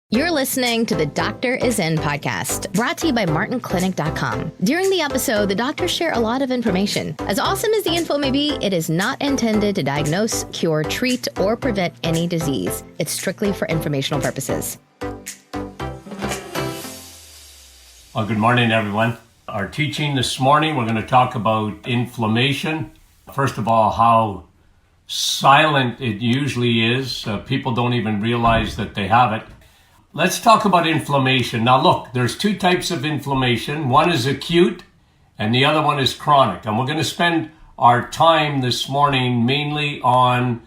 You're listening to the Doctor Is In podcast, brought to you by MartinClinic.com. During the episode, the doctors share a lot of information. As awesome as the info may be, it is not intended to diagnose, cure, treat, or prevent any disease. It's strictly for informational purposes. Well, good morning, everyone. Our teaching this morning, we're going to talk about inflammation. First of all, how silent it usually is. People don't even realize that they have it. Let's talk about inflammation. Now look, there's two types of inflammation. One is acute and the other one is chronic. And we're going to spend our time this morning mainly on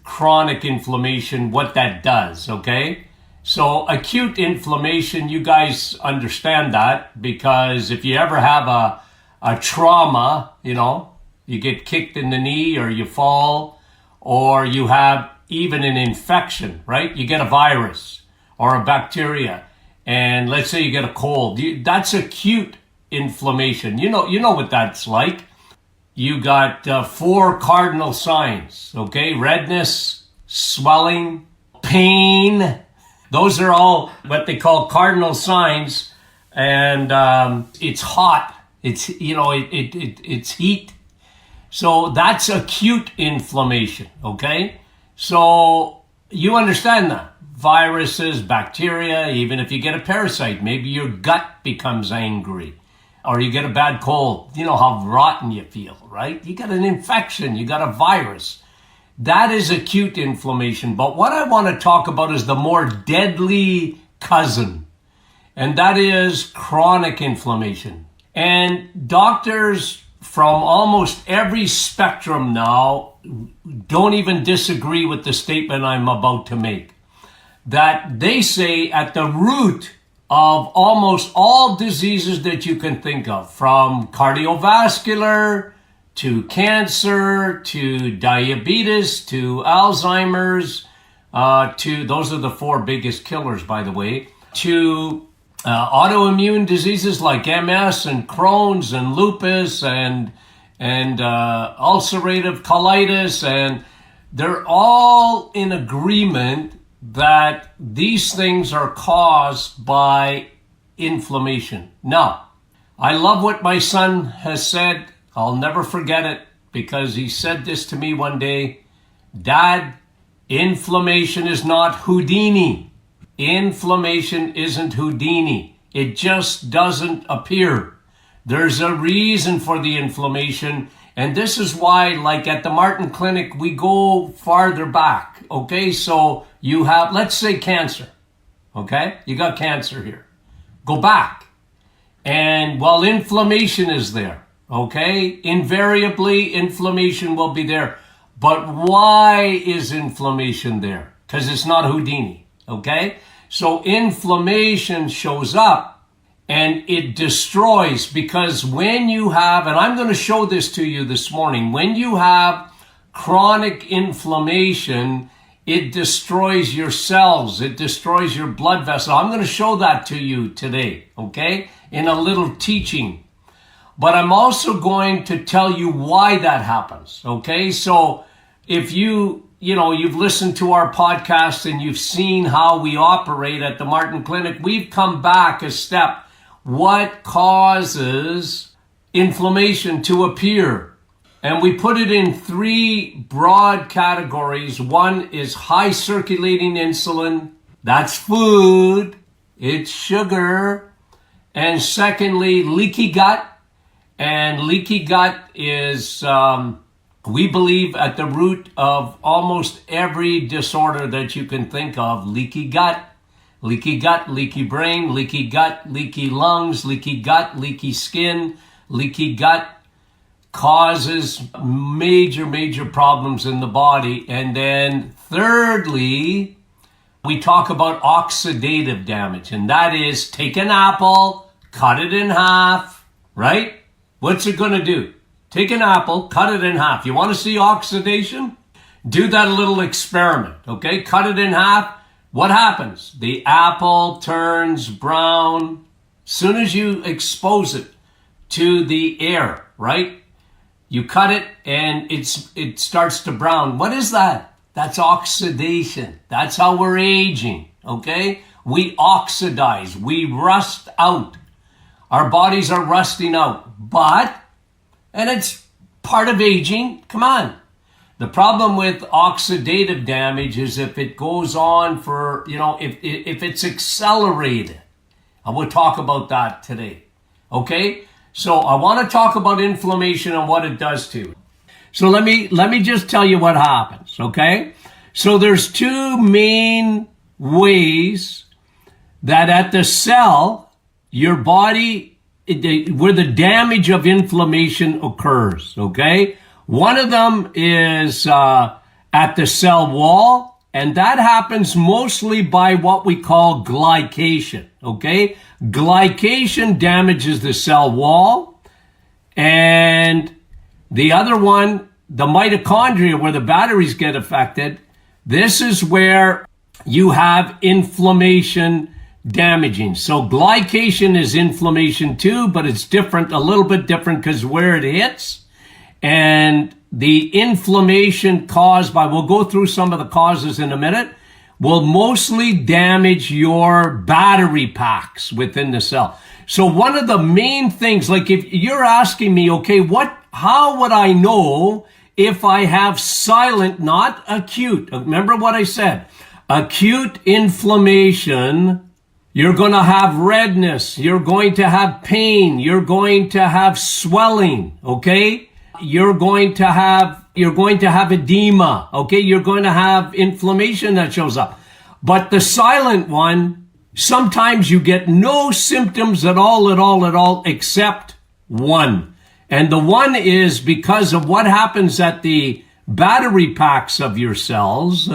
chronic inflammation, what that does, okay? So acute inflammation, you guys understand that because if you ever have a trauma, you get kicked in the knee or you fall or you have even an infection, right? You get a virus or a bacteria, and let's say you get a cold. That's acute inflammation. You know what that's like. You got 4 cardinal signs, okay? Redness, swelling, pain. Those are all what they call cardinal signs, and it's hot. It's it's heat. So that's acute inflammation, okay? So you understand that. Viruses, bacteria, even if you get a parasite, maybe your gut becomes angry or you get a bad cold. You know how rotten you feel, right? You got an infection, you got a virus. That is acute inflammation. But what I want to talk about is the more deadly cousin, and that is chronic inflammation. And doctors from almost every spectrum now don't even disagree with the statement I'm about to make. That they say at the root of almost all diseases that you can think of, from cardiovascular to cancer to diabetes to Alzheimer's, those are the 4 biggest killers, by the way, to autoimmune diseases like MS and Crohn's and lupus and ulcerative colitis, and they're all in agreement that these things are caused by inflammation. Now, I love what my son has said. I'll never forget it because he said this to me one day. Dad, inflammation is not Houdini. Inflammation isn't Houdini. It just doesn't appear. There's a reason for the inflammation. And this is why, like at the Martin Clinic, we go farther back, okay? So you have, let's say cancer, okay? You got cancer here. Go back. And well, inflammation is there, okay? Invariably, inflammation will be there. But why is inflammation there? Because it's not Houdini, okay? So inflammation shows up and it destroys, because when you have, and I'm going to show this to you this morning, when you have chronic inflammation, it destroys your cells, it destroys your blood vessel. I'm going to show that to you today, okay, in a little teaching. But I'm also going to tell you why that happens, okay? So if you've listened to our podcast and you've seen how we operate at the Martin Clinic, we've come back a step. What causes inflammation to appear? And we put it in 3 broad categories. One is high circulating insulin. That's food. It's sugar. And secondly, leaky gut. And leaky gut is, we believe, at the root of almost every disorder that you can think of. Leaky gut, leaky brain, leaky gut, leaky lungs, leaky gut, leaky skin. Leaky gut causes major problems in the body. And then thirdly, we talk about oxidative damage. And that is, take an apple, cut it in half, right? What's it going to do? Take an apple, cut it in half. You want to see oxidation? Do that little experiment, okay? Cut it in half. What happens? The apple turns brown. Soon as you expose it to the air, right? You cut it and it starts to brown. What is that? That's oxidation. That's how we're aging, okay? We oxidize. We rust out. Our bodies are rusting out. And it's part of aging. Come on. The problem with oxidative damage is if it goes on for, if it's accelerated. And we'll talk about that today. Okay? So I want to talk about inflammation and what it does to you. So let me just tell you what happens, okay? So there's two main ways that at the cell, your body, where the damage of inflammation occurs, okay? One of them is at the cell wall, and that happens mostly by what we call glycation, okay? Glycation damages the cell wall, and the other one, the mitochondria, where the batteries get affected, this is where you have inflammation damaging. So glycation is inflammation too, but it's different, a little bit different because where it hits. And the inflammation caused by, we'll go through some of the causes in a minute, will mostly damage your battery packs within the cell. So one of the main things, like if you're asking me, okay, how would I know if I have silent, not acute? Remember what I said. Acute inflammation, you're going to have redness, you're going to have pain, you're going to have swelling, okay? You're going to have edema, okay? You're going to have inflammation that shows up. But the silent one, sometimes you get no symptoms at all, except one. And the one is because of what happens at the battery packs of your cells,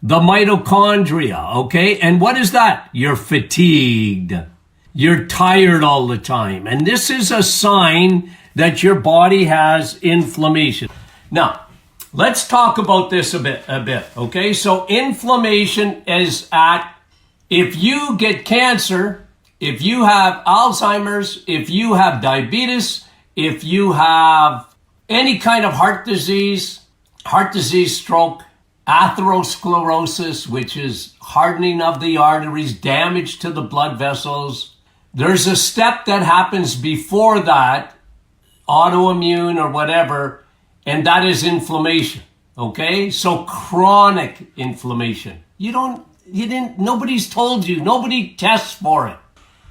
the mitochondria, okay? And what is that? You're fatigued. You're tired all the time. And this is a sign that your body has inflammation. Now, let's talk about this a bit, okay? So inflammation is if you get cancer, if you have Alzheimer's, if you have diabetes, if you have any kind of heart disease, stroke, atherosclerosis, which is hardening of the arteries, damage to the blood vessels, there's a step that happens before that, autoimmune or whatever, and that is inflammation, okay? So chronic inflammation. Nobody's told you, nobody tests for it.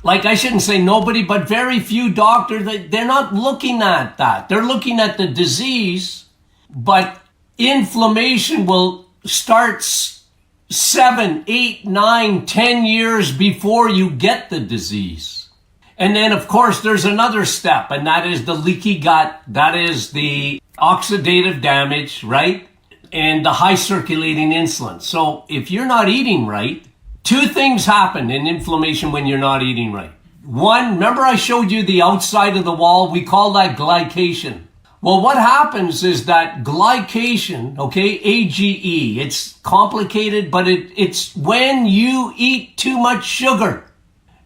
Like I shouldn't say nobody, but very few doctors, they're not looking at that. They're looking at the disease, but inflammation will start 7, 8, 9, 10 years before you get the disease. And then, of course, there's another step, and that is the leaky gut. That is the oxidative damage, right? And the high circulating insulin. So if you're not eating right, two things happen in inflammation when you're not eating right. One, remember I showed you the outside of the wall? We call that glycation. Well, what happens is that glycation, okay, AGE, it's complicated, but it's when you eat too much sugar.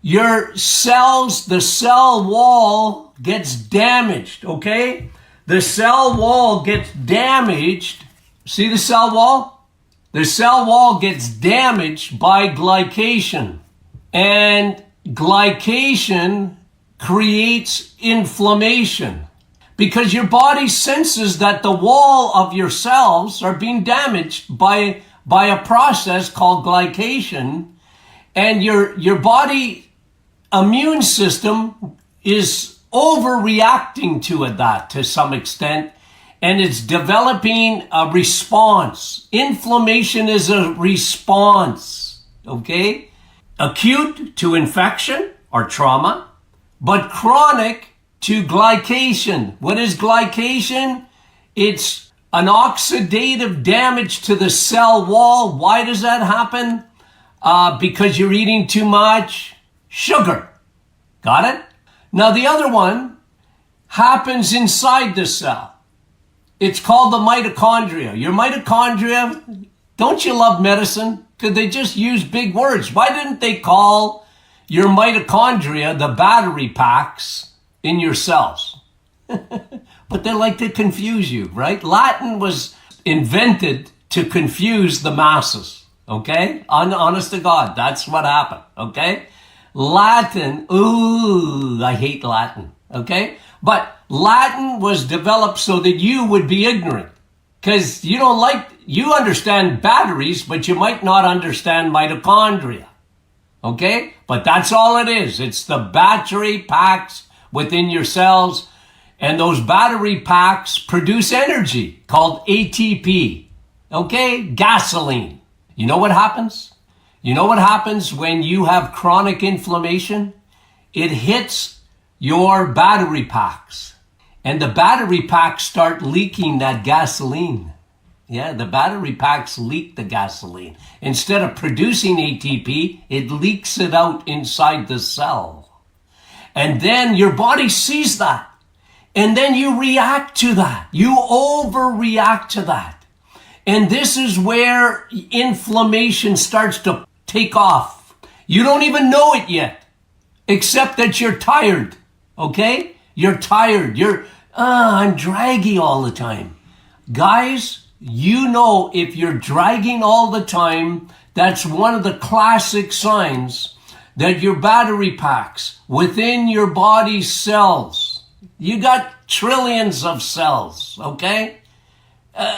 Your cells, the cell wall gets damaged, okay? The cell wall gets damaged. See the cell wall? The cell wall gets damaged by glycation. And glycation creates inflammation because your body senses that the wall of your cells are being damaged by a process called glycation. And your body immune system is overreacting to that to some extent, and it's developing a response. Inflammation is a response, okay? Acute to infection or trauma, but chronic to glycation. What is glycation? It's an oxidative damage to the cell wall. Why does that happen? Because you're eating too much sugar. Got it? Now the other one happens inside the cell. It's called the mitochondria. Your mitochondria, don't you love medicine? Because they just use big words. Why didn't they call your mitochondria the battery packs in your cells? But they like to confuse you, right? Latin was invented to confuse the masses. Okay? Honest to God, that's what happened. Okay? Latin, ooh, I hate Latin. Okay? But Latin was developed so that you would be ignorant. Because you understand batteries, but you might not understand mitochondria. Okay? But that's all it is. It's the battery packs within your cells. And those battery packs produce energy called ATP. Okay? Gasoline. You know what happens? You know what happens when you have chronic inflammation? It hits your battery packs. And the battery packs start leaking that gasoline. Yeah, the battery packs leak the gasoline. Instead of producing ATP, it leaks it out inside the cell. And then your body sees that. And then you react to that. You overreact to that. And this is where inflammation starts to take off. You don't even know it yet, except that you're tired. Okay? You're tired. I'm draggy all the time. Guys, you know if you're dragging all the time, that's one of the classic signs that your battery packs within your body's cells. You got trillions of cells, okay?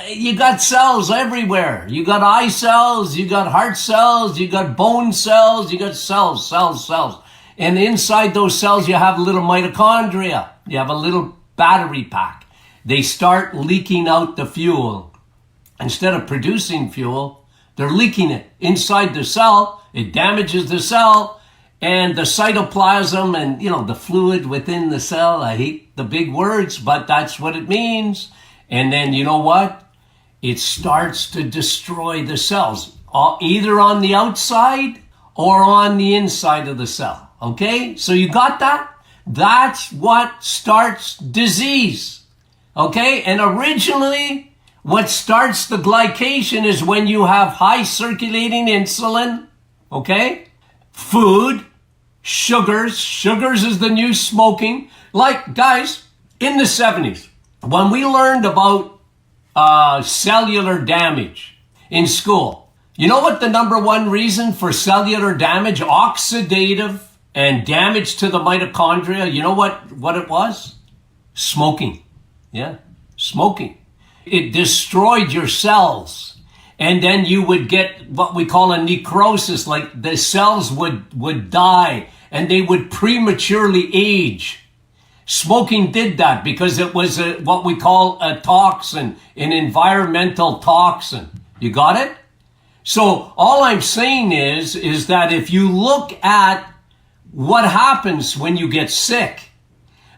You got cells everywhere. You got eye cells, you got heart cells, you got bone cells, you got cells. And inside those cells, you have little mitochondria. You have a little battery pack. They start leaking out the fuel. Instead of producing fuel, they're leaking it inside the cell. It damages the cell and the cytoplasm and, the fluid within the cell. I hate the big words, but that's what it means. And then you know what? It starts to destroy the cells, either on the outside or on the inside of the cell. Okay? So you got that? That's what starts disease. Okay? And originally, what starts the glycation is when you have high circulating insulin. Okay? Food, sugars. Sugars is the new smoking. Like, guys, in the 70s, when we learned about cellular damage in school, you know what the number one reason for cellular damage, oxidative and damage to the mitochondria, you know what it was? Smoking. Yeah, smoking. It destroyed your cells. And then you would get what we call a necrosis, like the cells would die and they would prematurely age. Smoking did that because it was what we call a toxin, an environmental toxin. You got it? So all I'm saying is that if you look at what happens when you get sick,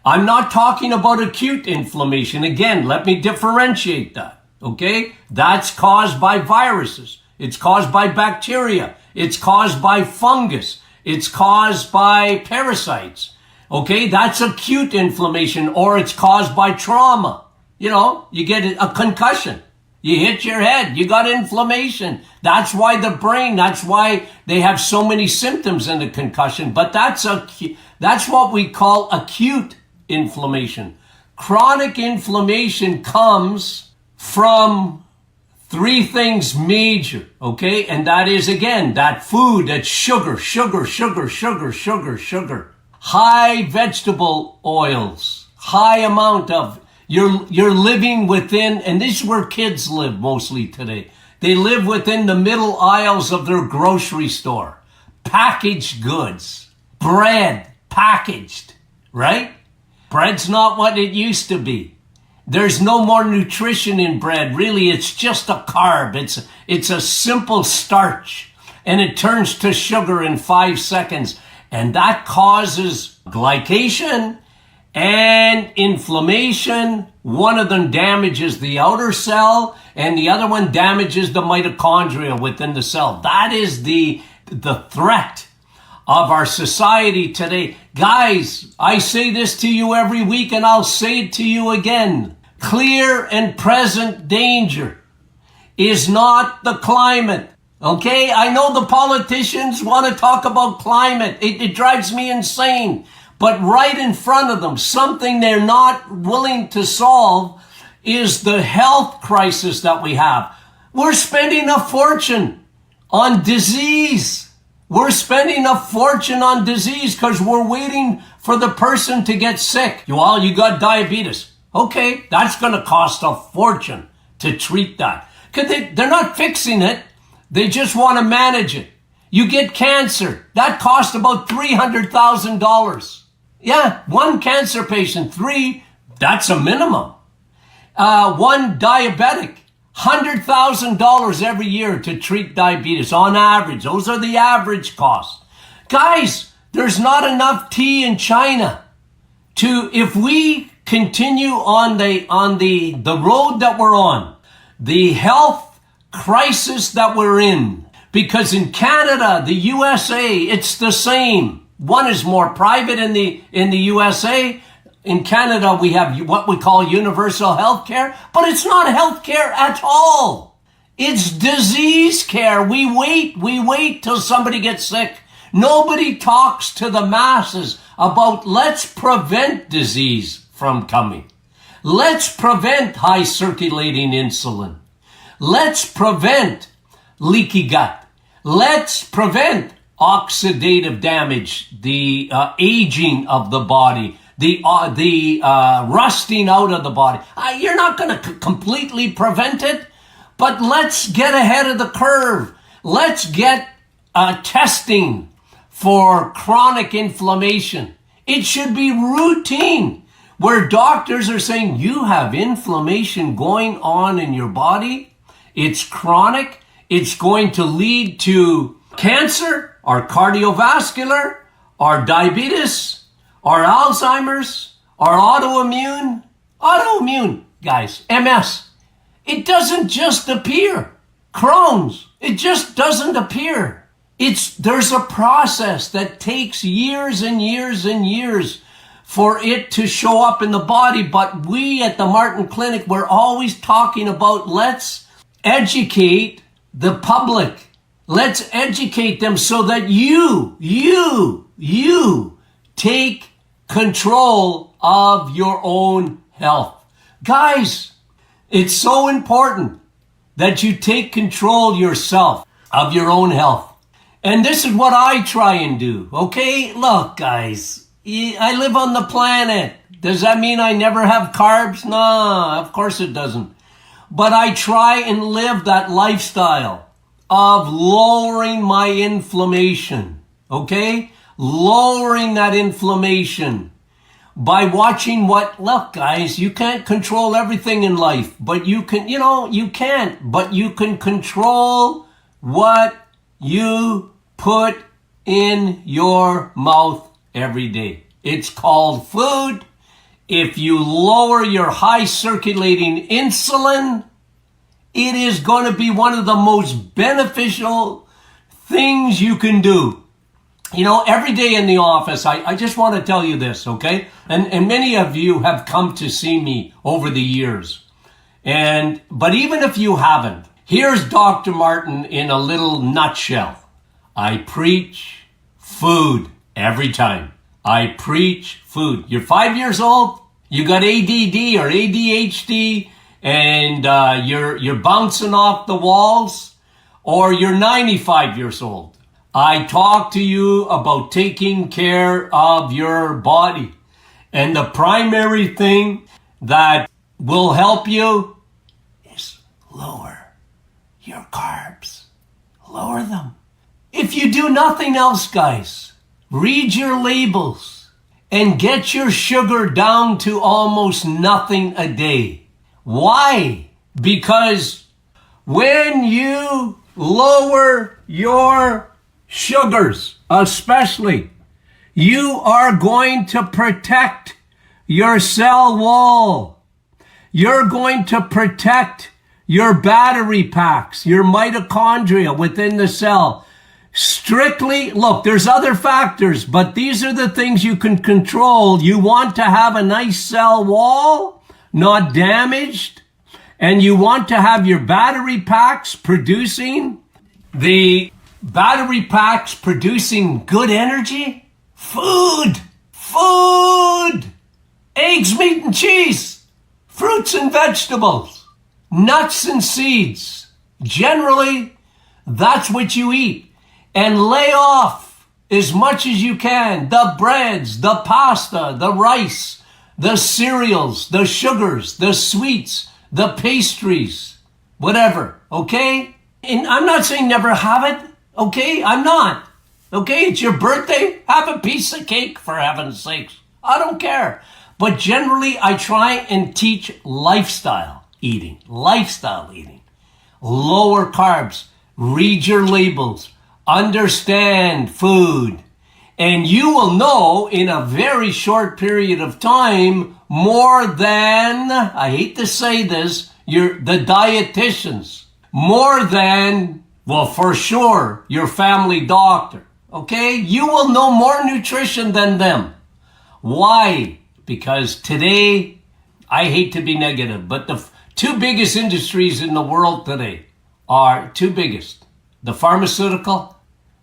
I'm not talking about acute inflammation. Again, let me differentiate that. Okay? That's caused by viruses. It's caused by bacteria. It's caused by fungus. It's caused by parasites. Okay, that's acute inflammation, or it's caused by trauma. You get a concussion. You hit your head. You got inflammation. That's why that's why they have so many symptoms in the concussion. But that's what we call acute inflammation. Chronic inflammation comes from three things major, okay? And that is, again, that food, that sugar. High vegetable oils, high amount of, you're living within, and this is where kids live mostly today. They live within the middle aisles of their grocery store. Packaged goods, bread, packaged, right? Bread's not what it used to be. There's no more nutrition in bread. Really, it's just a carb. It's a simple starch, and it turns to sugar in 5 seconds. And that causes glycation and inflammation. One of them damages the outer cell and the other one damages the mitochondria within the cell. That is the threat of our society today. Guys, I say this to you every week and I'll say it to you again. Clear and present danger is not the climate. Okay, I know the politicians want to talk about climate. It drives me insane. But right in front of them, something they're not willing to solve is the health crisis that we have. We're spending a fortune on disease. We're spending a fortune on disease because we're waiting for the person to get sick. Well, you got diabetes. Okay, that's going to cost a fortune to treat that. Because they're not fixing it. They just want to manage it. You get cancer. That costs about $300,000. Yeah, one cancer patient, that's a minimum. One diabetic, $100,000 every year to treat diabetes on average. Those are the average costs. Guys, there's not enough tea in China if we continue on the road that we're on, the health crisis that we're in, because in Canada, the USA, it's the same. One is more private in the USA. In Canada, we have what we call universal health care, but it's not health care at all. It's disease care. We wait till somebody gets sick. Nobody talks to the masses about let's prevent disease from coming. Let's prevent high circulating insulin. Let's prevent leaky gut. Let's prevent oxidative damage, the aging of the body, the rusting out of the body. You're not going to completely prevent it, but let's get ahead of the curve. Let's get testing for chronic inflammation. It should be routine, where doctors are saying you have inflammation going on in your body. It's chronic. It's going to lead to cancer, or cardiovascular, or diabetes, or Alzheimer's, or autoimmune, guys, MS. It doesn't just appear. Crohn's, it just doesn't appear. There's a process that takes years and years and years for it to show up in the body. But we at the Martin Clinic, we're always talking about let's educate the public. Let's educate them so that you take control of your own health. Guys, it's so important that you take control yourself of your own health. And this is what I try and do, okay? Look, guys, I live on the planet. Does that mean I never have carbs? No, of course it doesn't. But I try and live that lifestyle of lowering my inflammation, okay? Lowering that inflammation by watching look, guys, you can't control everything in life, but you can, you can't, but you can control what you put in your mouth every day. It's called food. If you lower your high circulating insulin, it is going to be one of the most beneficial things you can do. Every day in the office, I just want to tell you this, okay? And many of you have come to see me over the years. But even if you haven't, here's Dr. Martin in a little nutshell. I preach food every time. I preach food. You're 5 years old, you got ADD or ADHD, and you're bouncing off the walls, or you're 95 years old. I talk to you about taking care of your body. And the primary thing that will help you is lower your carbs. Lower them. If you do nothing else, guys, read your labels and get your sugar down to almost nothing a day. Why? Because when you lower your sugars, especially, you are going to protect your cell wall. You're going to protect your battery packs, your mitochondria within the cell. Strictly, look, there's other factors, but these are the things you can control. You want to have a nice cell wall, not damaged, and you want to have your battery packs producing good energy. Food, eggs, meat, and cheese, fruits and vegetables, nuts and seeds. Generally, That's what you eat. And lay off as much as you can. The breads, the pasta, the rice, the cereals, the sugars, the sweets, the pastries, whatever, okay? And I'm not saying never have it, okay? I'm not. Okay, it's your birthday. Have a piece of cake, for heaven's sakes. I don't care. But generally, I try and teach lifestyle eating. Lower carbs. Read your labels. Understand food. And you will know in a very short period of time more than, I hate to say this, the dietitians. More than, well, for sure, your family doctor. Okay? You will know more nutrition than them. Why? Because today, I hate to be negative, but the two biggest industries in the world today are the pharmaceutical.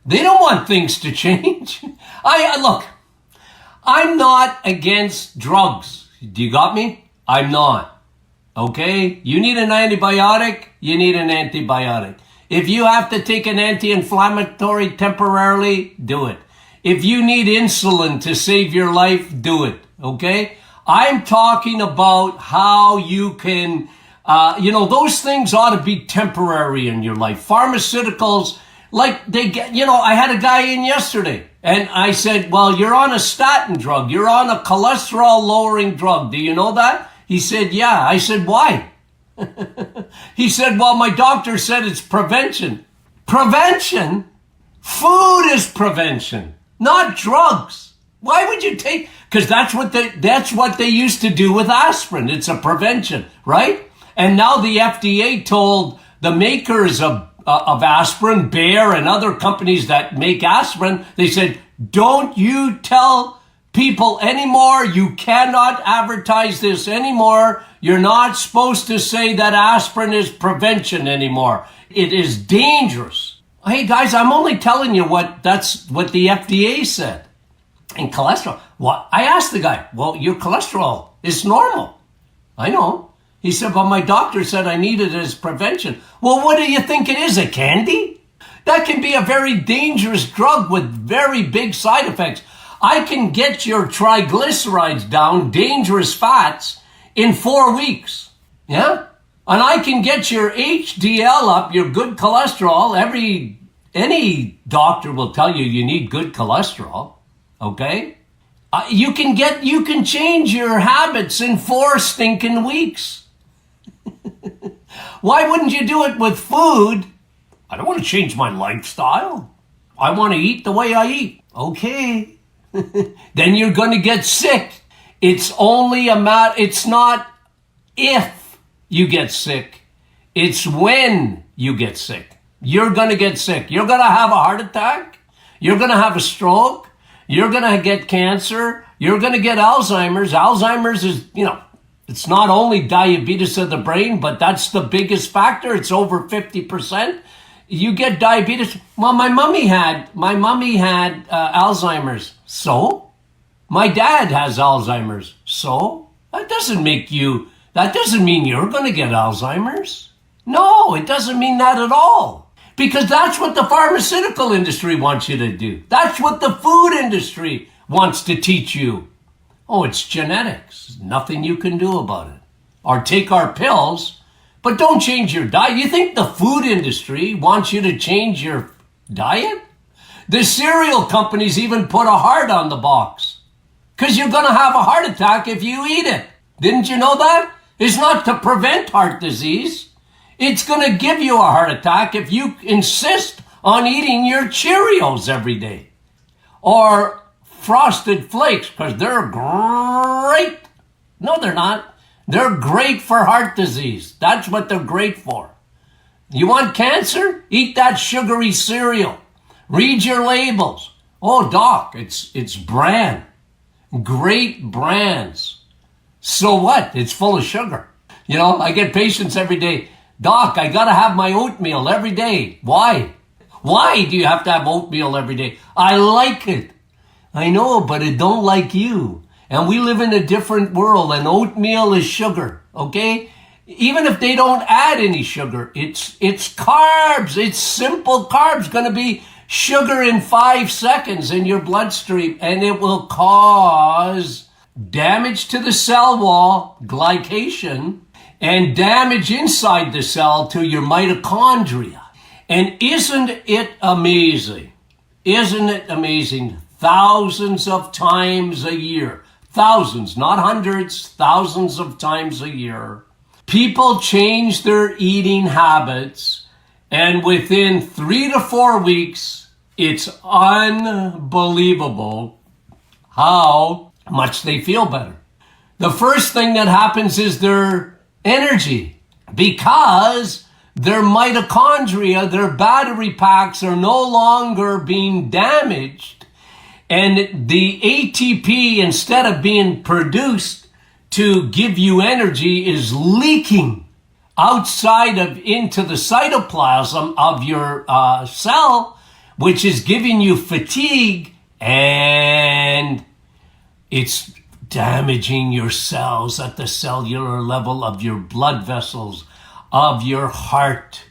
They don't want things to change. Look, I'm not against drugs. Do you got me? I'm not. Okay? You need an antibiotic, you need an antibiotic. If you have to take an anti-inflammatory temporarily, do it. If you need insulin to save your life, do it. Okay? I'm talking about how you can, those things ought to be temporary in your life. Pharmaceuticals, like I had a guy in yesterday and I said, well, you're on a statin drug. You're on a cholesterol lowering drug. Do you know that? He said, yeah. I said, why? He said, well, my doctor said it's prevention. Prevention? Food is prevention, not drugs. Why would you take? Because that's what they used to do with aspirin. It's a prevention, right? And now the FDA told the makers of aspirin, Bayer and other companies that make aspirin, they said, don't you tell people anymore. You cannot advertise this anymore. You're not supposed to say that aspirin is prevention anymore. It is dangerous. Hey guys, I'm only telling you that's what the FDA said. And cholesterol. What? I asked the guy, well, your cholesterol is normal. I know. He said, but my doctor said I need it as prevention. Well, what do you think it is, a candy? That can be a very dangerous drug with very big side effects. I can get your triglycerides down, dangerous fats, in 4 weeks. Yeah? And I can get your HDL up, your good cholesterol. Any doctor will tell you need good cholesterol. Okay? You can change your habits in 4 stinking weeks. Why wouldn't you do it with food? I don't want to change my lifestyle. I want to eat the way I eat. Okay. Then you're going to get sick. It's only it's not if you get sick. It's when you get sick. You're going to get sick. You're going to have a heart attack. You're going to have a stroke. You're going to get cancer. You're going to get Alzheimer's. Alzheimer's is, it's not only diabetes of the brain, but that's the biggest factor. It's over 50%. You get diabetes. Well, my mommy had Alzheimer's. So? My dad has Alzheimer's. So? That doesn't mean you're going to get Alzheimer's. No, it doesn't mean that at all. Because that's what the pharmaceutical industry wants you to do. That's what the food industry wants to teach you. Oh, it's genetics. Nothing you can do about it. Or take our pills, but don't change your diet. You think the food industry wants you to change your diet? The cereal companies even put a heart on the box. Because you're going to have a heart attack if you eat it. Didn't you know that? It's not to prevent heart disease. It's going to give you a heart attack if you insist on eating your Cheerios every day. Or Frosted Flakes, because they're great. No, they're not. They're great for heart disease. That's what they're great for. You want cancer? Eat that sugary cereal. Read your labels. Oh, doc, it's brand. Great brands. So what? It's full of sugar. I get patients every day. Doc, I got to have my oatmeal every day. Why? Why do you have to have oatmeal every day? I like it. I know, but it don't like you. And we live in a different world, and oatmeal is sugar, okay? even if they don't add any sugar, it's carbs. It's simple carbs, going to be sugar in 5 seconds in your bloodstream, and it will cause damage to the cell wall, glycation, and damage inside the cell to your mitochondria. And isn't it amazing? Isn't it amazing? Thousands of times a year, thousands, not hundreds, thousands of times a year, people change their eating habits, and within 3 to 4 weeks, it's unbelievable how much they feel better. The first thing that happens is their energy, because their mitochondria, their battery packs are no longer being damaged, and the ATP, instead of being produced to give you energy, is leaking outside of into the cytoplasm of your cell, which is giving you fatigue, and it's damaging your cells at the cellular level of your blood vessels, of your heart,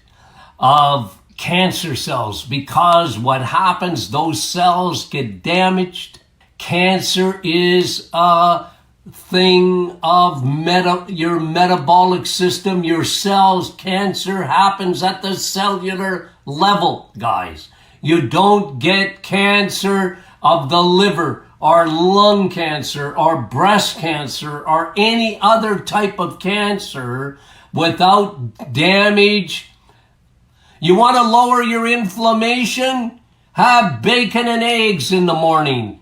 of cancer cells, because what happens, those cells get damaged. Cancer is a thing of your metabolic system, your cells. Cancer happens at the cellular level, guys. You don't get cancer of the liver or lung cancer or breast cancer or any other type of cancer without damage. You want to lower your inflammation? Have bacon and eggs in the morning,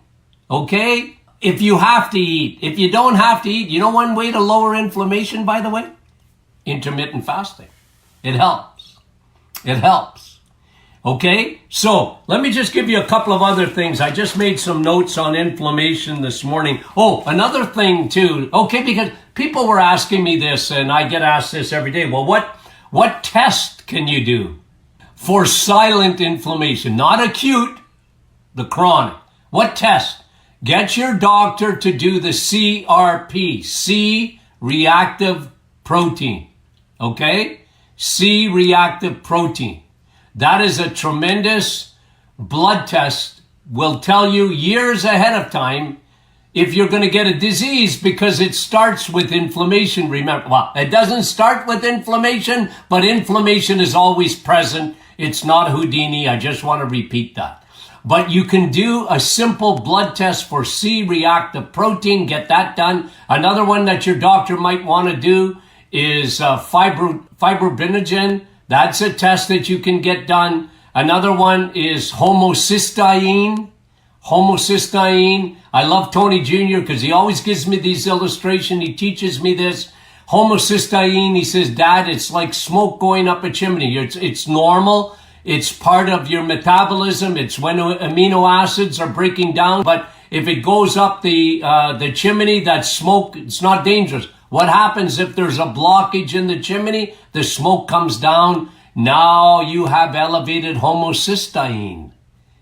okay? If you have to eat. If you don't have to eat, you know one way to lower inflammation, by the way? Intermittent fasting. It helps. It helps. Okay? So, let me just give you a couple of other things. I just made some notes on inflammation this morning. Oh, another thing too. Okay, because people were asking me this, and I get asked this every day. Well, what test can you do for silent inflammation? Not acute, the chronic. What test? Get your doctor to do the CRP, C-reactive protein. Okay? C-reactive protein. That is a tremendous blood test. Will tell you years ahead of time if you're going to get a disease, because it starts with inflammation. Remember, well, it doesn't start with inflammation, but inflammation is always present. It's not Houdini. I just want to repeat that. But you can do a simple blood test for C-reactive protein. Get that done. Another one that your doctor might want to do is fibrinogen. That's a test that you can get done. Another one is homocysteine. Homocysteine. I love Tony Jr. because he always gives me these illustrations. He teaches me this. Homocysteine, he says, Dad, it's like smoke going up a chimney. It's normal. It's part of your metabolism. It's when amino acids are breaking down. But if it goes up the chimney, that smoke, it's not dangerous. What happens if there's a blockage in the chimney? The smoke comes down. Now you have elevated homocysteine.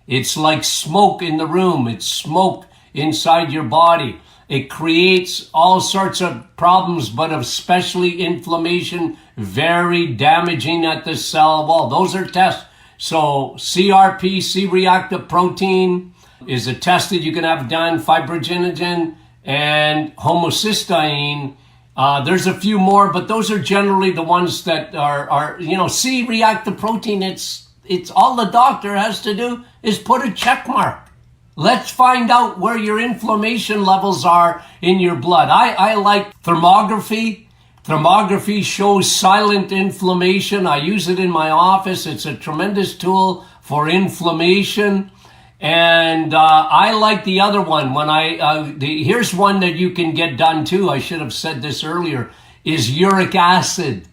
It's like smoke in the room. It's smoke inside your body. It creates all sorts of problems, but especially inflammation, very damaging at the cell wall. Those are tests. So CRP, C-reactive protein, is a test that you can have done. Fibrinogen and homocysteine. There's a few more, but those are generally the ones that are C-reactive protein. It's all the doctor has to do is put a check mark. Let's find out where your inflammation levels are in your blood. I like thermography. Thermography shows silent inflammation. I use it in my office. It's a tremendous tool for inflammation. And I like the other one. Here's one that you can get done too. I should have said this earlier, is uric acid.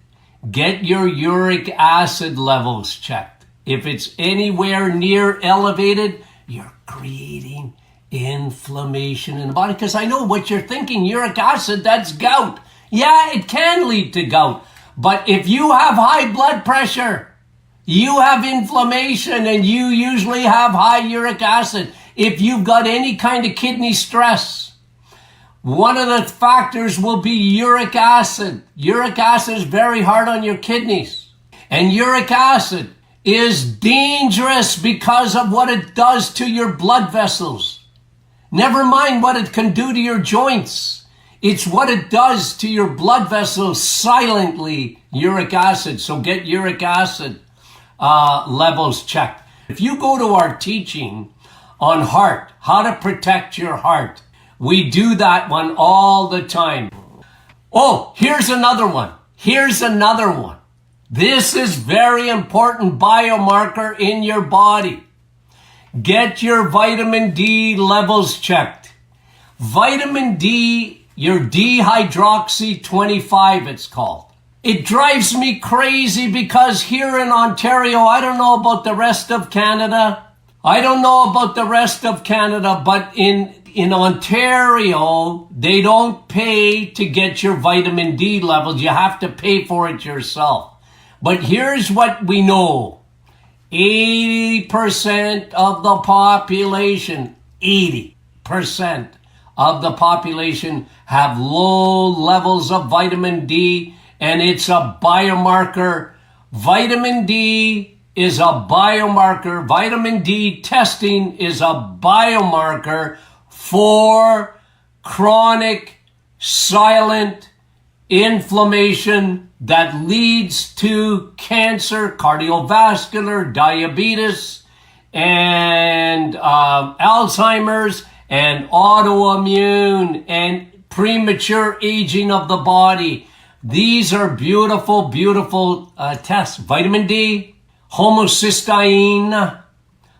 Get your uric acid levels checked. If it's anywhere near elevated, you're creating inflammation in the body. Because I know what you're thinking, uric acid, that's gout. Yeah, it can lead to gout. But if you have high blood pressure, you have inflammation, and you usually have high uric acid. If you've got any kind of kidney stress, One of the factors will be uric acid. Uric acid is very hard on your kidneys. And uric acid is dangerous because of what it does to your blood vessels. Never mind what it can do to your joints. It's what it does to your blood vessels silently, uric acid. So get uric acid levels checked. If you go to our teaching on heart, how to protect your heart, we do that one all the time. Oh, here's another one. Here's another one. This is very important biomarker in your body. Get your vitamin D levels checked. Vitamin D, your dihydroxy-25 it's called. It drives me crazy because here in Ontario, I don't know about the rest of Canada. But in Ontario, they don't pay to get your vitamin D levels. You have to pay for it yourself. But here's what we know. 80% of the population, 80% of the population have low levels of vitamin D, and it's a biomarker. Vitamin D is a biomarker. Vitamin D testing is a biomarker for chronic silent inflammation that leads to cancer, cardiovascular, diabetes, and Alzheimer's, and autoimmune, and premature aging of the body. These are beautiful, beautiful tests. Vitamin D, homocysteine,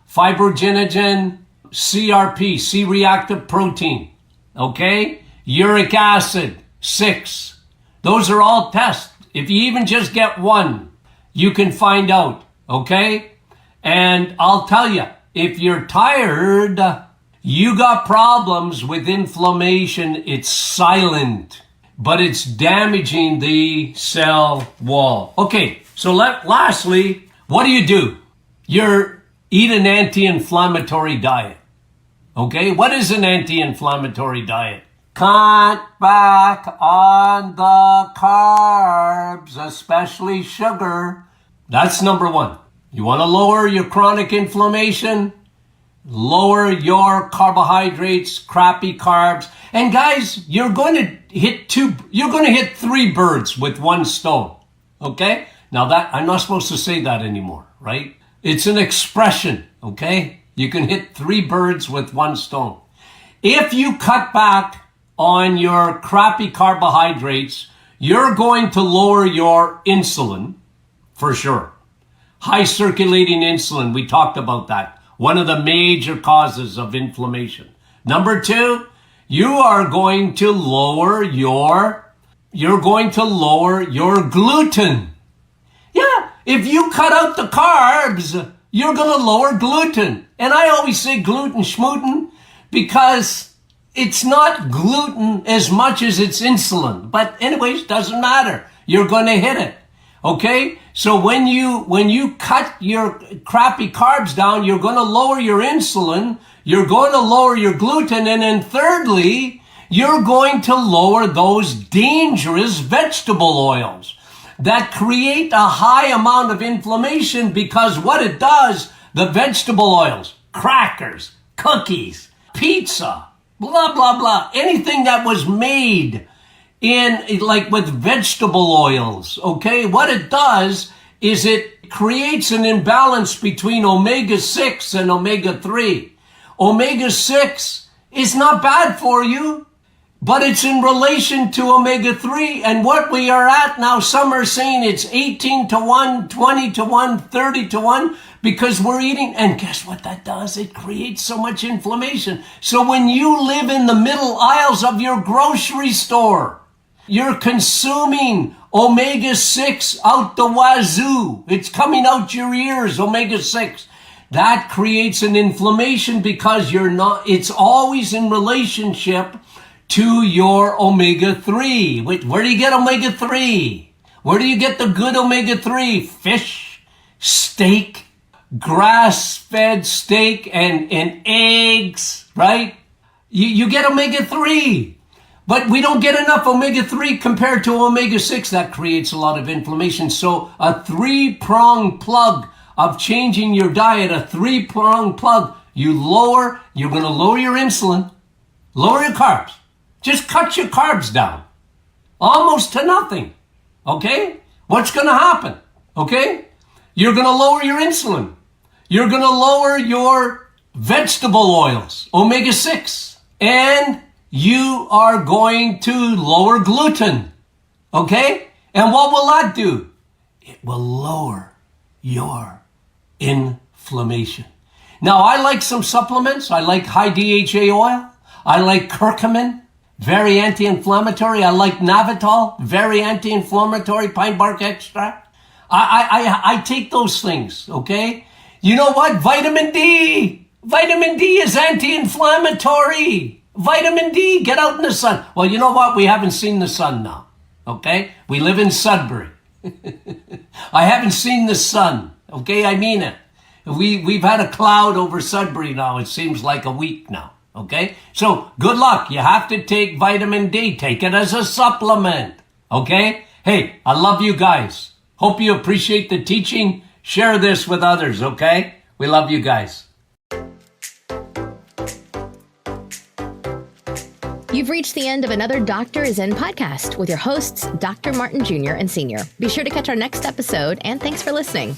fibrinogen, CRP, C-reactive protein, okay? Uric acid, 6. Those are all tests. If you even just get one, you can find out, okay? And I'll tell you, if you're tired, you got problems with inflammation. It's silent, but it's damaging the cell wall. Okay, so lastly, what do? You eat an anti-inflammatory diet. Okay, what is an anti-inflammatory diet? Cut back on the carbs, especially sugar. That's number one. You want to lower your chronic inflammation? Lower your carbohydrates, crappy carbs. And guys, you're going to hit 3 birds with one stone. Okay? Now that, I'm not supposed to say that anymore, right? It's an expression, okay? You can hit 3 birds with one stone. If you cut back on your crappy carbohydrates, you're going to lower your insulin, for sure. High circulating insulin, we talked about that. One of the major causes of inflammation. Number 2, you're going to lower your gluten. Yeah, if you cut out the carbs, you're going to lower gluten. And I always say gluten schmooten because it's not gluten as much as it's insulin. But anyways, doesn't matter. You're going to hit it. Okay? So when you cut your crappy carbs down, you're going to lower your insulin, you're going to lower your gluten, and then thirdly, you're going to lower those dangerous vegetable oils that create a high amount of inflammation because what it does, the vegetable oils, crackers, cookies, pizza, blah, blah, blah, anything that was made in like with vegetable oils, okay? What it does is it creates an imbalance between omega-6 and omega-3. Omega-6 is not bad for you, but it's in relation to omega-3. And what we are at now, some are saying it's 18 to 1, 20 to 1, 30 to 1, because we're eating. And guess what that does? It creates so much inflammation. So when you live in the middle aisles of your grocery store, you're consuming omega-6 out the wazoo. It's coming out your ears, omega-6. That creates an inflammation because it's always in relationship to your omega-3. Where do you get omega-3? Where do you get the good omega-3? Fish, steak, grass-fed steak, and eggs, right? You get omega-3. But we don't get enough omega-3 compared to omega-6. That creates a lot of inflammation. So a three-pronged plug of changing your diet, a three-pronged plug. You're going to lower your insulin, lower your carbs. Just cut your carbs down. Almost to nothing. Okay? What's going to happen? Okay? You're going to lower your insulin. You're going to lower your vegetable oils, omega-6. And you are going to lower gluten. Okay? And what will that do? It will lower your inflammation. Now, I like some supplements. I like high DHA oil. I like curcumin, very anti-inflammatory. I like Navitol, very anti-inflammatory, pine bark extract. I take those things, okay? You know what? Vitamin D. Vitamin D is anti-inflammatory. Vitamin D, get out in the sun. Well, you know what? We haven't seen the sun now, okay? We live in Sudbury. I haven't seen the sun, okay? I mean it. We've had a cloud over Sudbury now. It seems like a week now, okay? So good luck. You have to take vitamin D. Take it as a supplement, okay? Hey, I love you guys. Hope you appreciate the teaching. Share this with others, okay? We love you guys. You've reached the end of another Dr. is In podcast with your hosts, Dr. Martin Jr. and Sr. Be sure to catch our next episode, and thanks for listening.